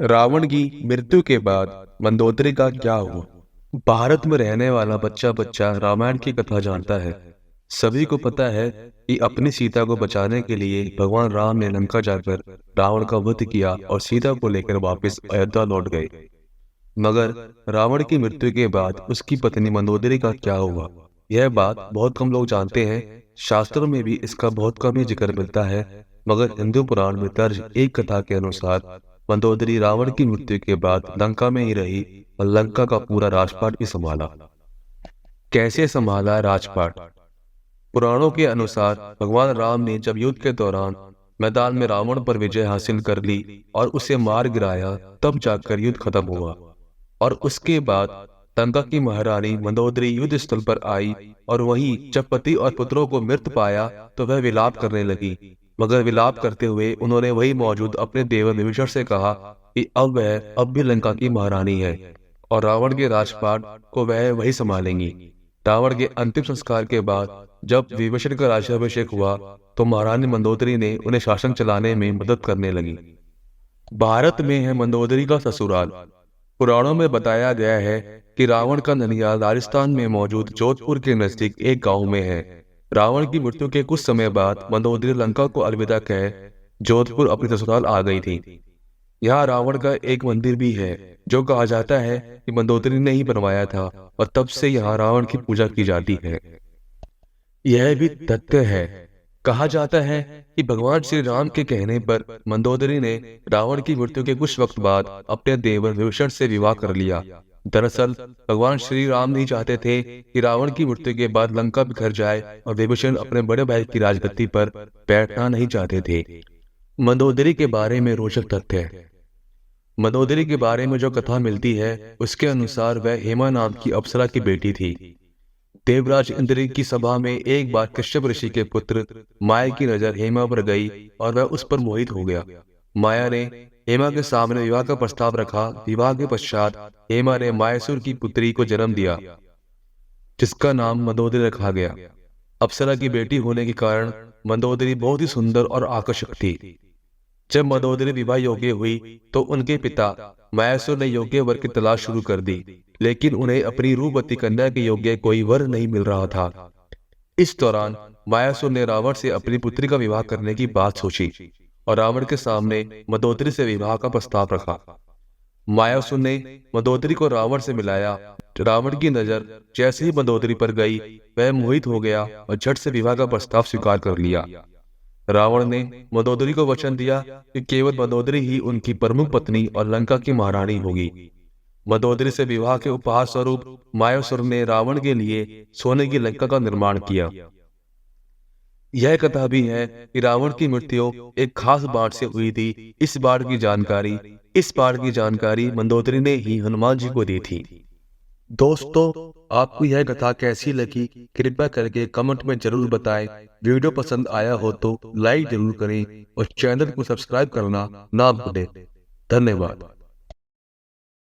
रावण की मृत्यु के बाद मंदोदरी का क्या हुआ। भारत में रहने वाला बच्चा बच्चा रामायण की कथा जानता है। सभी को पता है कि अपनी सीता को बचाने के लिए भगवान राम ने लंका जाकर रावण का वध किया और सीता को लेकर वापस अयोध्या लौट गए। मगर रावण की मृत्यु के बाद उसकी पत्नी मंदोदरी का क्या हुआ, यह बात बहुत कम लोग जानते हैं। शास्त्रों में भी इसका बहुत कम ही जिक्र मिलता है। मगर हिंदू पुराण में दर्ज एक कथा के अनुसार मंदोदरी रावण की मृत्यु के बाद लंका में ही रही और लंका का पूरा राजपाट भी संभाला। कैसे संभाला राजपाट? पुराणों के अनुसार भगवान राम ने जब युद्ध के दौरान मैदान में रावण पर विजय हासिल कर ली और उसे मार गिराया, तब जाकर युद्ध खत्म हुआ। और उसके बाद लंका की महारानी मंदोदरी युद्ध स्थल पर आई और वहीं जब पति और पुत्रों को मृत पाया तो वह विलाप करने लगी। मगर विलाप करते हुए उन्होंने वही मौजूद अपने देवर विभीषण से कहा कि अब वह अब भी लंका की महारानी है और रावण के राजपाट को वह वही संभालेंगी। रावण के अंतिम संस्कार के बाद जब विभीषण का राज्याभिषेक हुआ तो महारानी मंदोदरी ने उन्हें शासन चलाने में मदद करने लगी। भारत में है मंदोदरी का ससुराल। पुराणों में बताया गया है कि रावण का ननिहाल राजस्थान में मौजूद जोधपुर के नजदीक एक गांव में है। रावण की मृत्यु के कुछ समय बाद मंदोदरी लंका को अलविदा कह जोधपुर अपनी ससुराल आ गई थी। यहाँ रावण का एक मंदिर भी है जो कहा जाता है कि मंदोदरी ने ही बनवाया था और तब से यहाँ रावण की पूजा की जाती है। यह भी तथ्य है, कहा जाता है कि भगवान श्री राम के कहने पर मंदोदरी ने रावण की मृत्यु के कुछ वक्त बाद अपने देवर विभीषण से विवाह कर लिया। दरअसल भगवान श्री राम नहीं चाहते थे कि रावण की मृत्यु के बाद लंका बिखर जाए और विभीषण अपने बड़े भाई की राजगद्दी पर बैठना नहीं चाहते थे। मंदोदरी के बारे में रोचक तथ्य है। मंदोदरी के बारे में जो कथा मिलती है उसके अनुसार वह हेमा नाम की अप्सरा की बेटी थी। देवराज इंद्र की सभा में एक बार कश्यप ऋषि के पुत्र माया की नजर हेमा पर गई और वह उस पर मोहित हो गया। माया ने हेमा के सामने विवाह का प्रस्ताव रखा। विवाह के पश्चात हेमा ने मायासुर की पुत्री को जन्म दिया जिसका नाम मंदोदरी रखा गया। अप्सरा की बेटी होने के कारण मंदोदरी बहुत ही सुंदर और आकर्षक थी। जब मंदोदरी विवाह योग्य हुई तो उनके पिता मायासुर ने योग्य वर की तलाश शुरू कर दी, लेकिन उन्हें अपनी रूपवती कन्या के योग्य कोई वर नहीं मिल रहा था। इस दौरान मायासुर ने रावण से अपनी पुत्री का विवाह करने की बात सोची और रावण के सामने मंदोदरी से विवाह का प्रस्ताव रखा। मायासुर ने मंदोदरी को रावण से मिलाया। रावण की नजर जैसे ही मंदोदरी पर गई वह मोहित हो गया और झट से विवाह का प्रस्ताव स्वीकार कर लिया। रावण ने मंदोदरी को वचन दिया कि केवल मंदोदरी ही उनकी प्रमुख पत्नी और लंका की महारानी होगी। मंदोदरी से विवाह के उपहार स्वरूप मायासुर ने रावण के लिए सोने की लंका का निर्माण किया। यह कथा भी है कि रावण की मृत्यु एक खास बाढ़ से हुई थी। इस बाढ़ की जानकारी मंदोदरी ने ही हनुमान जी को दी थी। दोस्तों, आपको यह कथा कैसी लगी कृपया करके कमेंट में जरूर बताएं। वीडियो पसंद आया हो तो लाइक जरूर करें और चैनल को सब्सक्राइब करना ना भूलें। धन्यवाद।